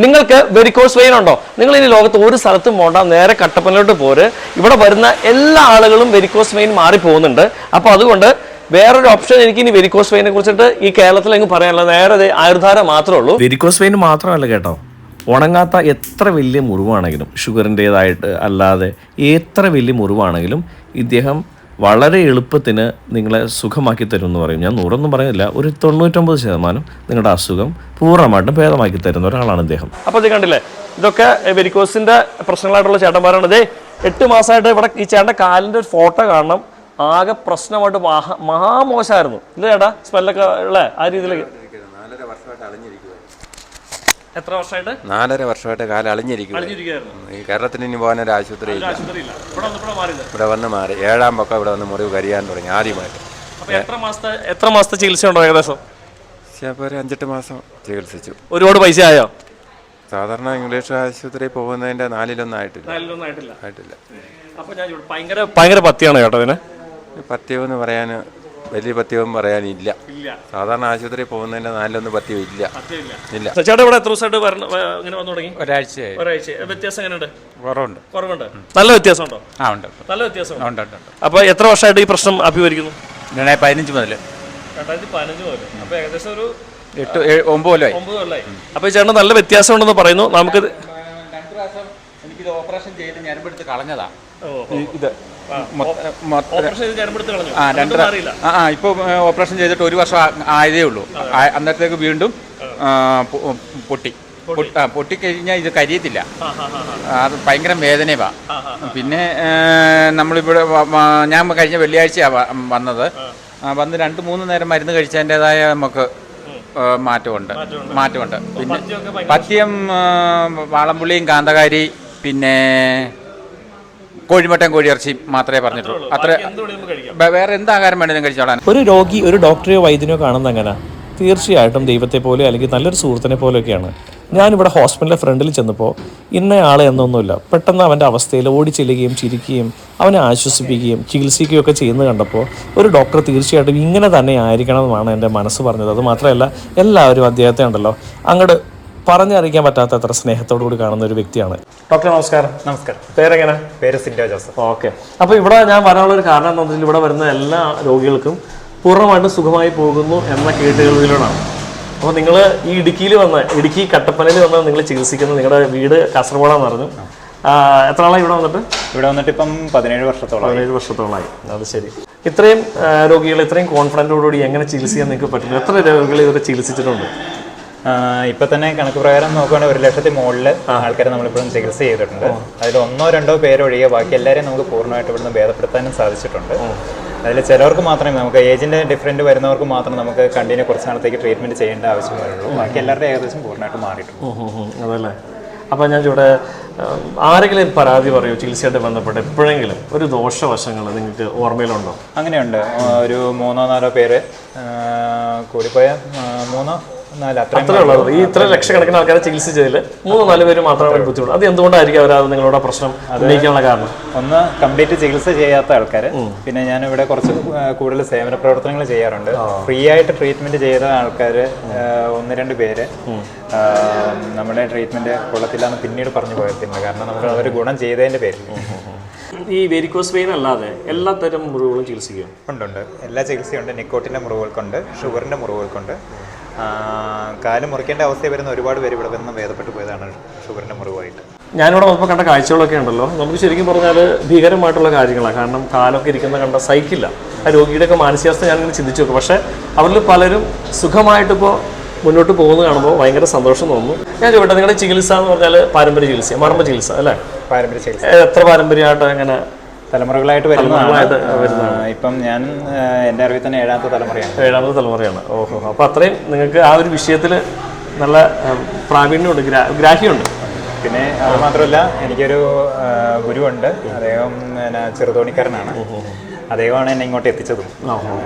നിങ്ങൾക്ക് varicose vein ഉണ്ടോ? നിങ്ങൾ ഇനി ലോകത്ത് ഒരു സ്ഥലത്തും പോകണ്ട, നേരെ കട്ടപ്പനയിലോട്ട് പോര്. ഇവിടെ വരുന്ന എല്ലാ ആളുകളും വെരിക്കോസ് വെയിൻ മാറിപ്പോകുന്നുണ്ട്. അപ്പോൾ അതുകൊണ്ട് വേറൊരു ഓപ്ഷൻ എനിക്ക് ഇനി വെരിക്കോസ് വെയിനെ കുറിച്ചിട്ട് ഈ കേരളത്തിൽ എങ്ങും പറയാനുള്ള നേരെ ആയുർധാര മാത്രമേ ഉള്ളൂ. വെരിക്കോസ് വെയിൻ മാത്രമല്ല കേട്ടോ, ഉണങ്ങാത്ത എത്ര വലിയ മുറിവാണെങ്കിലും, ഷുഗറിൻ്റേതായിട്ട് അല്ലാതെ എത്ര വലിയ മുറിവാണെങ്കിലും ഇദ്ദേഹം വളരെ എളുപ്പത്തിന് നിങ്ങളെ സുഖമാക്കി തരും എന്ന് പറയും. ഞാൻ 100 പറയുന്നില്ല, ഒരു 99% നിങ്ങളുടെ അസുഖം പൂർണ്ണമായിട്ടും ഭേദമാക്കി തരുന്ന ഒരാളാണ് ഇദ്ദേഹം. അപ്പോൾ ഇത് കണ്ടില്ലേ, ഇതൊക്കെ വെരിക്കോസിന്റെ പ്രശ്നങ്ങളായിട്ടുള്ള ചേട്ടന്മാരാണ്. ഇതേ 8 മാസമായിട്ട് ഇവിടെ ഈ ചേട്ടൻ്റെ കാലിൻ്റെ ഒരു ഫോട്ടോ കാണണം. ആകെ പ്രശ്നമായിട്ട് മഹാമോശമായിരുന്നു ഇല്ല ചേട്ടാ, സ്മെല്ലൊക്കെ ഉള്ള ആ രീതിയിലേക്ക്. 4.5 വർഷമായിട്ട് അളിഞ്ഞിരിക്കുക. എത്ര വർഷമായിട്ട്? 4.5 വർഷമായിട്ട് കാലം അളിഞ്ഞിരിക്കുന്നു. ഈ കേരളത്തിന് ഇനി പോകാനൊരു ആശുപത്രി ഇല്ല. ഇവിടെ വന്ന് മാറി 7-ാം പക്കം ഇവിടെ വന്ന് മുറിവ് കരിയാൻ തുടങ്ങി ആദ്യമായിട്ട്. എത്ര മാസത്തെ ചികിത്സ ഉണ്ടോ ഏകദേശം? ഒരു 5-8 മാസം ചികിത്സിച്ചു. ഒരുപാട് പൈസ ആയോ? സാധാരണ ഇംഗ്ലീഷ് ആശുപത്രി പോകുന്നതിന്റെ 4-1 ആയിട്ടില്ല. അപ്പൊ ഞാൻ ഭയങ്കര പത്തിയാണ് കേട്ടോ ഇതിന്. പഥ്യം എന്ന് പറയാൻ വലിയ പഥ്യവും പറയാനില്ല. സാധാരണ ആശുപത്രി പോകുന്നതിന്റെ 4-1 പഥ്യം ഇല്ല. ചേട്ടാ ഇവിടെ എത്ര ദിവസമായിട്ട് ഇങ്ങനെ വന്നു തുടങ്ങി? ഒരാഴ്ച. വ്യത്യാസം എങ്ങനെയുണ്ട്? കുറവുണ്ട്. നല്ല വ്യത്യാസം ഉണ്ടോ? നല്ല വ്യത്യാസം. അപ്പൊ എത്ര വർഷമായിട്ട് ഈ പ്രശ്നം അഭിമുഖീകരിക്കുന്നു? 2015 മുതൽ. 2015 മുതൽ. അപ്പൊ ഏകദേശം ഒരു 8-9 കൊല്ലമായി. അപ്പൊ ഈ ചേട്ടന് നല്ല വ്യത്യാസം ഉണ്ടെന്ന് പറയുന്നു. നമുക്ക് 2 പ്രാവശ്യം എനിക്കിത് ഓപ്പറേഷൻ ചെയ്ത് ഞരമ്പെടുത്ത് കളഞ്ഞതാ. ഇപ്പൊ ഓപ്പറേഷൻ ചെയ്തിട്ട് 1 വർഷം ആയതേ ഉള്ളൂ. അന്നേരത്തേക്ക് വീണ്ടും പൊട്ടിക്കഴിഞ്ഞാൽ ഇത് കരിയത്തില്ല. അത് ഭയങ്കര വേദനയാ. പിന്നെ നമ്മളിവിടെ ഞാൻ കഴിഞ്ഞ വെള്ളിയാഴ്ചയാണ് വന്നത്. വന്ന് 2-3 നേരം മരുന്ന് കഴിച്ചതിൻ്റെതായ നമുക്ക് മാറ്റമുണ്ട്. പിന്നെ പഥ്യം വാളംപുള്ളിയും കാന്തകാരി പിന്നെ കോഴിമുട്ടയും കോഴിയിറച്ചിയും മാത്രമേ പറഞ്ഞിട്ടുള്ളൂ. അത്ര വേറെ എന്താകാരം വേണമെങ്കിലും കഴിച്ചോളാൻ. ഒരു രോഗി ഒരു ഡോക്ടറെയോ വൈദ്യനെയോ കാണുന്നത് എങ്ങനെ? തീർച്ചയായിട്ടും ദൈവത്തെ പോലെ അല്ലെങ്കിൽ നല്ലൊരു സുഹൃത്തിനെ പോലെയൊക്കെയാണ്. ഞാനിവിടെ ഹോസ്പിറ്റലിലെ ഫ്രണ്ടിൽ ചെന്നപ്പോൾ ഇന്നയാൾ എന്നൊന്നുമില്ല, പെട്ടെന്ന് അവൻ്റെ അവസ്ഥയിൽ ഓടി ചെല്ലുകയും ചിരിക്കുകയും അവനെ ആശ്വസിപ്പിക്കുകയും ചികിത്സിക്കുകയും ഒക്കെ ചെയ്യുന്നത് കണ്ടപ്പോൾ ഒരു ഡോക്ടർ തീർച്ചയായിട്ടും ഇങ്ങനെ തന്നെ ആയിരിക്കണം എന്നാണ് എൻ്റെ മനസ്സ് പറഞ്ഞത്. അത് മാത്രമല്ല, എല്ലാവരും അദ്ദേഹത്തെ ഉണ്ടല്ലോ അങ്ങോട്ട് പറഞ്ഞറിയിക്കാൻ പറ്റാത്ത അത്ര സ്നേഹത്തോടു കൂടി കാണുന്ന ഒരു വ്യക്തിയാണ്. ഡോക്ടർ നമസ്കാരം. നമസ്കാരം. പേരെങ്ങനെ? പേര് സിൻഡോ ജോസഫ്. ഓക്കെ. അപ്പോൾ ഇവിടെ ഞാൻ വരാനുള്ളൊരു കാരണം എന്താണെന്ന് വെച്ചാൽ ഇവിടെ വരുന്ന എല്ലാ രോഗികൾക്കും പൂർണ്ണമായിട്ടും സുഖമായി പോകുന്നു എന്ന കേട്ടുകളിലാണ്. അപ്പോൾ നിങ്ങൾ ഈ ഇടുക്കി കട്ടപ്പനയിൽ വന്ന് നിങ്ങൾ ചികിത്സിക്കുന്നത്, നിങ്ങളുടെ വീട് കാസർഗോഡാന്ന് പറഞ്ഞു. എത്ര നാളായി ഇവിടെ വന്നിട്ട്? ഇവിടെ വന്നിട്ട് ഇപ്പം 17 വർഷത്തോളമായി. അത് ശരി. ഇത്രയും രോഗികൾ ഇത്രയും കോൺഫിഡൻറ്റോടുകൂടി എങ്ങനെ ചികിത്സിക്കാൻ നിങ്ങൾക്ക് പറ്റുന്നു? എത്ര രോഗികൾ ഇവരെ ചികിത്സിച്ചിട്ടുണ്ട്? ഇപ്പൊ തന്നെ കണക്ക് പ്രകാരം നോക്കുകയാണെങ്കിൽ 1 ലക്ഷത്തിൽ മുകളിൽ ആൾക്കാരെ നമ്മളിപ്പോഴും ചികിത്സ ചെയ്തിട്ടുണ്ട്. അതിൽ 1-2 പേരൊഴികെ ബാക്കി എല്ലാവരെയും നമുക്ക് പൂർണ്ണമായിട്ട് ഇവിടുന്ന് ഭേദപ്പെടുത്താനും സാധിച്ചിട്ടുണ്ട്. അതിൽ ചിലവർക്ക് മാത്രമേ നമുക്ക് ഏജിൻ്റെ ഡിഫറൻറ്റ് വരുന്നവർക്ക് മാത്രം നമുക്ക് കണ്ടിന്യൂ കുറച്ച് നാളത്തേക്ക് ട്രീറ്റ്മെൻറ്റ് ചെയ്യേണ്ട ആവശ്യം വരുള്ളൂ. ബാക്കി എല്ലാവരുടെയും ഏകദേശം പൂർണ്ണമായിട്ട് മാറിയിട്ടുണ്ട്. അതല്ലേ. അപ്പോൾ ഞാൻ ഇവിടെ ആരെങ്കിലും പരാതി പറയൂ ചികിത്സയായിട്ട് ബന്ധപ്പെട്ട് എപ്പോഴെങ്കിലും ഒരു ദോഷവശങ്ങൾ നിങ്ങൾക്ക് ഓർമ്മയിലുണ്ടോ? അങ്ങനെയുണ്ട്. ഒരു 3-4 പേര് കൂടിപ്പോയ 3-4 അത്രേ ഉള്ളത്. ഈ ഇത്ര ലക്ഷക്കണക്കിന് ആൾക്കാരെ ചികിത്സിച്ചതിൽ 3-4 പേര് മാത്രമാണ് ബുദ്ധിമുട്ട്. അത് എന്തുകൊണ്ടായിരിക്കും അവർ നിങ്ങളുടെ പ്രശ്നം ഉന്നയിക്കാനുള്ള കാരണം? ഒന്ന്, കംപ്ലീറ്റ് ചികിത്സ ചെയ്യാത്ത ആൾക്കാർ. പിന്നെ ഞാനിവിടെ കുറച്ച് കൂടുതൽ സേവന പ്രവർത്തനങ്ങൾ ചെയ്യാറുണ്ട്. ഫ്രീ ആയിട്ട് ട്രീറ്റ്മെന്റ് ചെയ്ത ആൾക്കാർ 1-2 പേര് നമ്മുടെ ട്രീറ്റ്മെന്റ് കൊള്ളത്തില്ല എന്ന് പിന്നീട് പറഞ്ഞു പോയിട്ടില്ല. കാരണം നമുക്ക് അവർ ഗുണം ചെയ്തതിന്റെ പേരിൽ. ഈ വെരിക്കോസ് വെയിൻ അല്ലാതെ എല്ലാ തരം മുറിവുകളും ചികിത്സിക്കും? ഉണ്ട്. എല്ലാ ചികിത്സയുണ്ട്. നിക്കോട്ടിൻ്റെ മുറിവുകൾക്കുണ്ട്, ഷുഗറിൻ്റെ മുറിവുകൾക്കുണ്ട്. കാല് മുറിക്കേണ്ട അവസ്ഥ വരുന്ന ഒരുപാട് പേര് ഇവിടെ വന്ന് ഭേദപ്പെട്ടു പോയതാണ് ഷുഗറിൻ്റെ മുറിവായിട്ട്. ഞാനിവിടെ വന്നപ്പോൾ കണ്ട കാഴ്ചകളൊക്കെ ഉണ്ടല്ലോ, നമുക്ക് ശരിക്കും പറഞ്ഞാൽ ഭീകരമായിട്ടുള്ള കാര്യങ്ങളാണ്. കാരണം കാലൊക്കെ ഇരിക്കുന്ന കണ്ട സഹിക്കില്ല. ആ രോഗിയുടെയൊക്കെ മാനസികാവസ്ഥ ഞാനിങ്ങനെ ചിന്തിച്ചു നോക്കും. പക്ഷേ അവരിൽ പലരും സുഖമായിട്ടിപ്പോൾ മുന്നോട്ട് പോകുന്നത് കാണുമ്പോൾ ഭയങ്കര സന്തോഷം തോന്നുന്നു. ഞാൻ ചോദിക്കട്ടെ, നിങ്ങളുടെ ചികിത്സ എന്ന് പറഞ്ഞാൽ പാരമ്പര്യ ചികിത്സ, മർമ്മ ചികിത്സ അല്ലേ? പാരമ്പര്യ ചികിത്സ. എത്ര പാരമ്പര്യമായിട്ട് എങ്ങനെ? തലമുറകളായിട്ട് വരുന്നതാണ്. ഇപ്പം ഞാൻ എൻ്റെ അറിവിൽ തന്നെ 7ാമത്തെ തലമുറയാണ്. ഓഹോ. അപ്പോൾ അത്രയും നിങ്ങൾക്ക് ആ ഒരു വിഷയത്തിൽ നല്ല പ്രാവീണ്യമുണ്ട്, ഗ്രാഹ്യമുണ്ട്. പിന്നെ അത് മാത്രമല്ല, എനിക്കൊരു ഗുരുവുണ്ട്. അദ്ദേഹം ചെറുതോണിക്കാരനാണ്. അദ്ദേഹമാണ് എന്നെ ഇങ്ങോട്ട് എത്തിച്ചതും.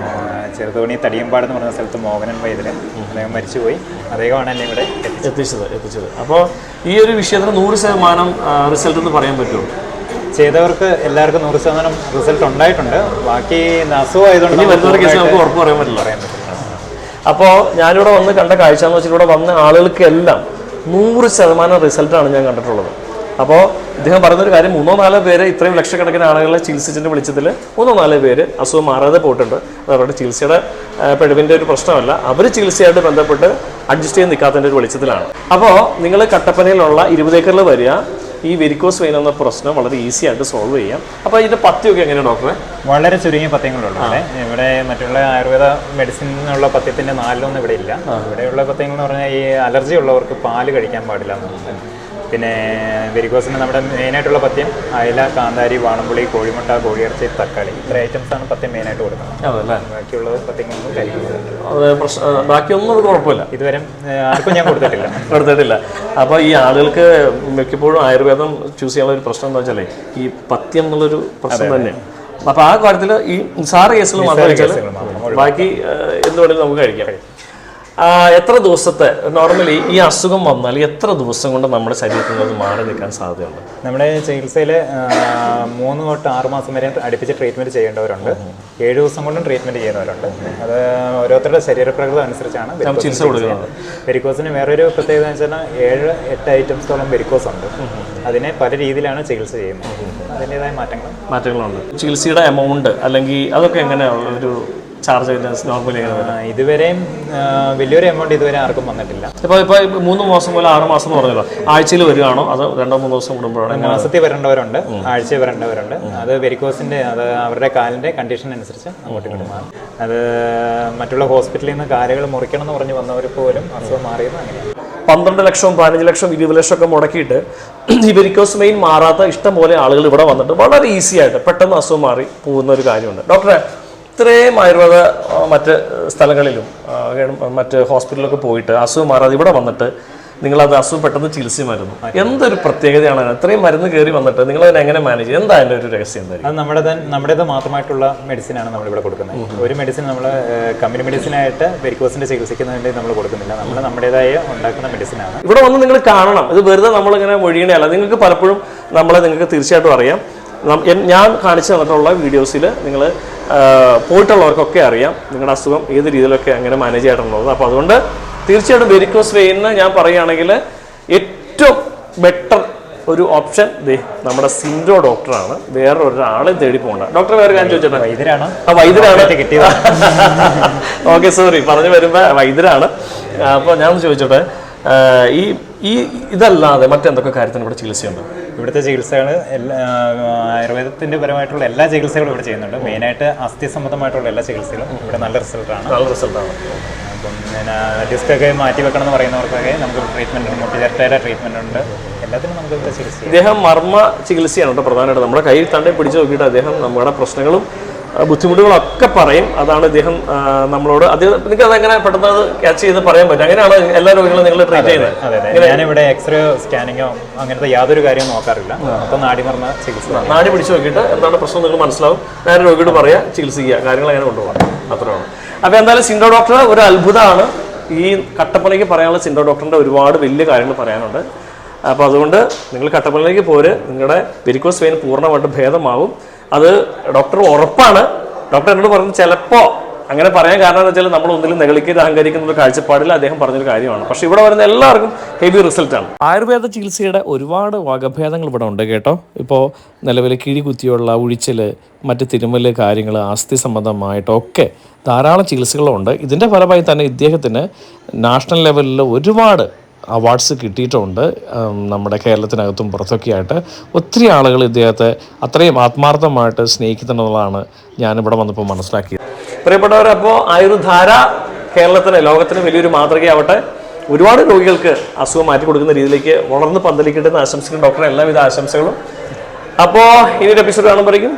ചെറുതോണി തടിയമ്പാട് എന്ന് പറഞ്ഞ സ്ഥലത്ത് മോഹനൻ വൈദ്യര്, അദ്ദേഹം മരിച്ചുപോയി. അദ്ദേഹമാണ് എന്നെ ഇവിടെ എത്തിച്ചത്. അപ്പോൾ ഈ ഒരു വിഷയത്തിന് 100% റിസൾട്ട് എന്ന് പറയാൻ പറ്റുമോ? ചെയ്തവർക്ക് എല്ലാവർക്കും 100% റിസൾട്ട് ഉണ്ടായിട്ടുണ്ട്. ബാക്കി അസുഖമായതുകൊണ്ട് നമുക്ക് ഉറപ്പ് പറയാൻ പറ്റില്ല. അപ്പോൾ ഞാനിവിടെ വന്ന് കണ്ട കാഴ്ച എന്ന് വെച്ചാൽ ഇവിടെ വന്ന ആളുകൾക്കെല്ലാം 100% റിസൾട്ടാണ് ഞാൻ കണ്ടിട്ടുള്ളത്. അപ്പോൾ ഇദ്ദേഹം പറയുന്നൊരു കാര്യം 3-4 പേര് ഇത്രയും ലക്ഷക്കണക്കിന് ആളുകളെ ചികിത്സിച്ചിട്ട് വെളിച്ചത്തിൽ 3-4 പേര് അസുഖം മാറാതെ പോയിട്ടുണ്ട്. അത് അവരുടെ ചികിത്സയുടെ പിഴവിൻ്റെ ഒരു പ്രശ്നമല്ല, അവർ ചികിത്സയായിട്ട് ബന്ധപ്പെട്ട് അഡ്ജസ്റ്റ് ചെയ്ത് നിൽക്കാത്തതിൻ്റെ ഒരു വെളിച്ചത്തിലാണ്. അപ്പോൾ നിങ്ങൾ കട്ടപ്പനയിലുള്ള 20 ഏക്കറിൽ വരിക, ഈ വെരിക്കോസ് വെയിൻ എന്ന പ്രശ്നം വളരെ ഈസി ആയിട്ട് സോൾവ് ചെയ്യാം. അപ്പോൾ ഇതിൻ്റെ പഥ്യമൊക്കെ എങ്ങനെയാണ് ഡോക്ടറെ? വളരെ ചുരുങ്ങിയ പഥ്യങ്ങളുള്ളൂ ഇവിടെ. മറ്റുള്ള ആയുർവേദ മെഡിസിനുള്ള പഥ്യത്തിൻ്റെ 4-1 ഇവിടെ ഇല്ല. ഇവിടെയുള്ള പഥ്യങ്ങൾ എന്ന് പറഞ്ഞാൽ ഈ അലർജി ഉള്ളവർക്ക് പാല് കഴിക്കാൻ പാടില്ല എന്നുണ്ട്. പിന്നെ വെരിക്കോസിന് നമ്മുടെ മെയിനായിട്ടുള്ള പഥ്യം അയല, കാന്താരി, വാണമ്പുളി, കോഴിമുട്ട, കോഴിയിറച്ചി, തക്കാളി, ഇത്ര ഐറ്റംസാണ് പഥ്യം മെയിനായിട്ട് കൊടുക്കുന്നത്. അതല്ലേ? ബാക്കിയുള്ള പഥ്യങ്ങളൊന്നും കഴിക്കുന്നത് ബാക്കിയൊന്നും അത് കുഴപ്പമില്ല, ഇതുവരെ ആർക്കും ഞാൻ കൊടുത്തിട്ടില്ല. അപ്പോൾ ഈ ആളുകൾക്ക് മിക്കപ്പോഴും ആയുർവേദം ചൂസ് ചെയ്യാനുള്ള ഒരു പ്രശ്നം എന്താ വെച്ചാൽ ഈ പഥ്യം എന്നുള്ളൊരു പ്രശ്നം തന്നെയാണ്. അപ്പോൾ ആ കാര്യത്തിൽ ഈ നിസ്സാര കേസുകൾ മാത്രം വെച്ചാൽ ബാക്കി എന്തുവേണമെങ്കിലും നമുക്ക് കഴിക്കാം. എത്ര ദിവസത്തെ നോർമലി ഈ അസുഖം വന്നാൽ എത്ര ദിവസം കൊണ്ട് നമ്മുടെ ശരീരത്തിൽ നിന്ന് മാറി നിൽക്കാൻ സാധ്യതയുണ്ട്? നമ്മുടെ ചികിത്സയിൽ 3 തൊട്ട് 6 മാസം വരെ അടുപ്പിച്ച് ട്രീറ്റ്മെൻറ്റ് ചെയ്യേണ്ടവരുണ്ട്. 7 ദിവസം കൊണ്ടും ട്രീറ്റ്മെൻറ്റ് ചെയ്യുന്നവരുണ്ട്. അത് ഓരോരുത്തരുടെ ശരീരപ്രകൃതം അനുസരിച്ചാണ് ചികിത്സ കൊടുക്കുന്നത്. വെരിക്കോസിന് വേറൊരു പ്രത്യേകത എന്ന് വെച്ചാൽ 7-8 ഐറ്റംസോളം വെരിക്കോസ് ഉണ്ട്. അതിനെ പല രീതിയിലാണ് ചികിത്സ ചെയ്യുന്നത്. അതിൻ്റെതായ മാറ്റങ്ങളുണ്ട്. ചികിത്സയുടെ എമൗണ്ട് അല്ലെങ്കിൽ അതൊക്കെ എങ്ങനെയാണ് ഒരു ചാർജ് നോർമലി? ഇതുവരെയും വലിയൊരു എമൗണ്ട് ഇതുവരെ ആർക്കും വന്നിട്ടില്ല. ഇപ്പോൾ 3 മാസം പോലെ 6 മാസം എന്ന് പറഞ്ഞല്ലോ, ആഴ്ചയിൽ വരികയാണോ അതോ 2-3 ദിവസം കൂടുമ്പോഴാണ്? മാസത്തിൽ വരേണ്ടവരുണ്ട്, ആഴ്ചയിൽ വരേണ്ടവരുണ്ട്. അത് വെരിക്കോസിൻ്റെ അത് അവരുടെ കാലിൻ്റെ കണ്ടീഷൻ അനുസരിച്ച് അങ്ങോട്ട് ഇങ്ങോട്ട് മാറും. അത് മറ്റുള്ള ഹോസ്പിറ്റലിൽ നിന്ന് കാലുകൾ മുറിക്കണം എന്ന് പറഞ്ഞ് വന്നവർ പോലും അസുഖം മാറിയത് അങ്ങനെയാണ്. 12 ലക്ഷവും 15 ലക്ഷം 20 ലക്ഷം ഒക്കെ മുടക്കിയിട്ട് ഈ വെരിക്കോസ് വെയിൻ മാറാത്ത ഇഷ്ടം പോലെ ആളുകൾ ഇവിടെ വന്നിട്ട് വളരെ ഈസി ആയിട്ട് പെട്ടെന്ന് അസുഖം മാറി പോകുന്ന ഒരു കാര്യമുണ്ട്. ഡോക്ടറെ, ഇത്രയും ആയുർവേദ മറ്റ് സ്ഥലങ്ങളിലും മറ്റ് ഹോസ്പിറ്റലിലൊക്കെ പോയിട്ട് അസുഖം മാറാതെ ഇവിടെ വന്നിട്ട് നിങ്ങളത് അസുഖം പെട്ടെന്ന് ചികിത്സ മരുന്നു, എന്തൊരു പ്രത്യേകതയാണ്? ഇത്രയും മരുന്ന് കയറി വന്നിട്ട് നിങ്ങൾ അതിനെ എങ്ങനെ മാനേജ് ചെയ്യും? എന്താ അതിൻ്റെ ഒരു രഹസ്യം? എന്തായാലും അത് നമ്മുടേത് മാത്രമായിട്ടുള്ള മെഡിസിനാണ് നമ്മളിവിടെ കൊടുക്കുന്നത്. ഒരു മെഡിസിൻ നമ്മൾ കമ്പനി മെഡിസിനായിട്ട് വെരിക്കോസിൻ്റെ ചികിത്സിക്കുന്നതിന് വേണ്ടി നമ്മൾ കൊടുക്കുന്നില്ല. നമ്മൾ നമ്മുടേതായ ഉണ്ടാക്കുന്ന മെഡിസിനാണ്. ഇവിടെ വന്ന് നിങ്ങൾ കാണണം, ഇത് വെറുതെ നമ്മളിങ്ങനെ ഒഴിയണയല്ല. നിങ്ങൾക്ക് പലപ്പോഴും നിങ്ങൾക്ക് തീർച്ചയായിട്ടും അറിയാം, ഞാൻ കാണിച്ചു തന്നിട്ടുള്ള വീഡിയോസിൽ നിങ്ങൾ പോയിട്ടുള്ളവർക്കൊക്കെ അറിയാം നിങ്ങളുടെ അസുഖം ഏത് രീതിയിലൊക്കെ എങ്ങനെ മാനേജ് ചെയ്തിട്ടുള്ളത്. അപ്പോൾ അതുകൊണ്ട് തീർച്ചയായിട്ടും വെരിക്കോസ് വെയിനിന് ഞാൻ പറയുകയാണെങ്കിൽ ഏറ്റവും ബെറ്റർ ഒരു ഓപ്ഷൻ നമ്മുടെ സിൻഡ്രോ ഡോക്ടറാണ്. വേറൊരാളെ തേടി പോകണ്ട. ഡോക്ടർ വേറെ കാര്യം ചോദിച്ചോട്ടെ? വൈദ്യരാണ്. ഓക്കെ, സോറി, പറഞ്ഞു വരുമ്പോൾ വൈദ്യരാണ്. അപ്പോൾ ഞാൻ ചോദിച്ചോട്ടെ, ഇതല്ലാതെ മറ്റെന്തൊക്കെ കാര്യത്തിന് ഇവിടെ ചികിത്സയുണ്ട്? ഇവിടുത്തെ ചികിത്സകൾ ആയുർവേദത്തിൻ്റെ പരമായിട്ടുള്ള എല്ലാ ചികിത്സകളും ഇവിടെ ചെയ്യുന്നുണ്ട്. മെയിനായിട്ട് അസ്ഥി സംബന്ധമായിട്ടുള്ള എല്ലാ ചികിത്സകളും ഇവിടെ നല്ല റിസൾട്ടാണ്. അപ്പം പിന്നെ ഡിസ്കൊക്കെ മാറ്റി വെക്കണം എന്ന് പറയുന്നവർക്കൊക്കെ നമുക്ക് ട്രീറ്റ്മെൻറ്റ് ഉണ്ട്. മുട്ടിചരട്ടയുടെ ട്രീറ്റ്മെൻറ്റ് ഉണ്ട്. എല്ലാത്തിനും നമുക്ക് ഇവിടെ ചികിത്സ. ഇദ്ദേഹം മർമ്മ ചികിത്സയാണ് കേട്ടോ പ്രധാനമായിട്ട്. നമ്മുടെ കയ്യിൽ തണ്ടേ പിടിച്ച് നോക്കിയിട്ട് അദ്ദേഹം നമ്മുടെ പ്രശ്നങ്ങളും ബുദ്ധിമുട്ടുകളൊക്കെ പറയും. അതാണ് ഇദ്ദേഹം നമ്മളോട്. നിങ്ങൾക്ക് അതെങ്ങനെ പെട്ടെന്ന് അത് ക്യാച്ച് ചെയ്ത് പറയാൻ പറ്റും? അങ്ങനെയാണ് എല്ലാ രോഗികളും നിങ്ങൾ ട്രീറ്റ് ചെയ്യുന്നത്? അതെ, ഞാനിവിടെ എക്സ്റേ സ്കാനിങ്ങോ അങ്ങനത്തെ യാതൊരു കാര്യവും നോക്കാറില്ല. അപ്പോൾ നാടിമർമ്മ ചികിത്സ, നാടി പിടിച്ച് നോക്കിയിട്ട് എന്താണ് പ്രശ്നം നിങ്ങൾ മനസ്സിലാവും. നേരെ രോഗിയോട് പറയാം, ചികിത്സിക്കുക, കാര്യങ്ങൾ അങ്ങനെ കൊണ്ടുപോകാം. അത്രയാണ്. അപ്പോൾ എന്തായാലും സിൻഡ്രോ ഡോക്ടർ ഒരു അത്ഭുതമാണ്. ഈ കട്ടപ്പനയ്ക്ക് പറയാനുള്ള സിൻഡ്രോ ഡോക്ടറിൻ്റെ ഒരുപാട് വലിയ കാര്യങ്ങൾ പറയാനുണ്ട്. അപ്പോൾ അതുകൊണ്ട് നിങ്ങൾ കട്ടപ്പനയിലേക്ക് പോര്, നിങ്ങളുടെ വെരിക്കോസ് വെയിൻ പൂർണ്ണമായിട്ട് ഭേദമാവും. അത് ഡോക്ടർ ഉറപ്പാണ്. ഡോക്ടർ എന്നോട് പറഞ്ഞത് ചിലപ്പോൾ അങ്ങനെ പറയാൻ കാരണം എന്ന് വെച്ചാൽ നമ്മൾ ഒന്നിലും നെഗളിക്കരുത്, അഹങ്കരിക്കുന്ന ഒരു കാഴ്ചപ്പാടിൽ അദ്ദേഹം പറഞ്ഞൊരു കാര്യമാണ്. പക്ഷേ ഇവിടെ വരുന്ന എല്ലാവർക്കും ഹെവി റിസൾട്ടാണ്. ആയുർവേദ ചികിത്സയുടെ ഒരുപാട് വകഭേദങ്ങൾ ഇവിടെ ഉണ്ട് കേട്ടോ. ഇപ്പോൾ നിലവിൽ കിഴികുത്തിയുള്ള ഉഴിച്ചിൽ, മറ്റ് തിരുമല് കാര്യങ്ങൾ, അസ്ഥി സംബന്ധമായിട്ടൊക്കെ ധാരാളം ചികിത്സകളുണ്ട്. ഇതിൻ്റെ ഫലമായി തന്നെ ഇദ്ദേഹത്തിന് നാഷണൽ ലെവലിൽ ഒരുപാട് അവാർഡ്സ് കിട്ടിയിട്ടുണ്ട്. നമ്മുടെ കേരളത്തിനകത്തും പുറത്തൊക്കെ ആയിട്ട് ഒത്തിരി ആളുകൾ ഇദ്ദേഹത്തെ അത്രയും ആത്മാർത്ഥമായിട്ട് സ്നേഹിക്കുന്നുള്ളതാണ് ഞാനിവിടെ വന്നപ്പോൾ മനസ്സിലാക്കിയത്. പ്രിയപ്പെട്ടവർ, അപ്പോൾ ആയുർധാര കേരളത്തിന് ലോകത്തിന് വലിയൊരു മാതൃകയാവട്ടെ. ഒരുപാട് രോഗികൾക്ക് അസുഖം മാറ്റി കൊടുക്കുന്ന രീതിയിലേക്ക് വളർന്ന് പന്തലിക്കട്ടെ എന്ന് ആശംസിക്കുന്ന ഡോക്ടറെ എല്ലാവിധ ആശംസകളും. അപ്പോൾ ഇനിയൊരു എപ്പിസോഡ് കാണുമ്പോഴേക്കും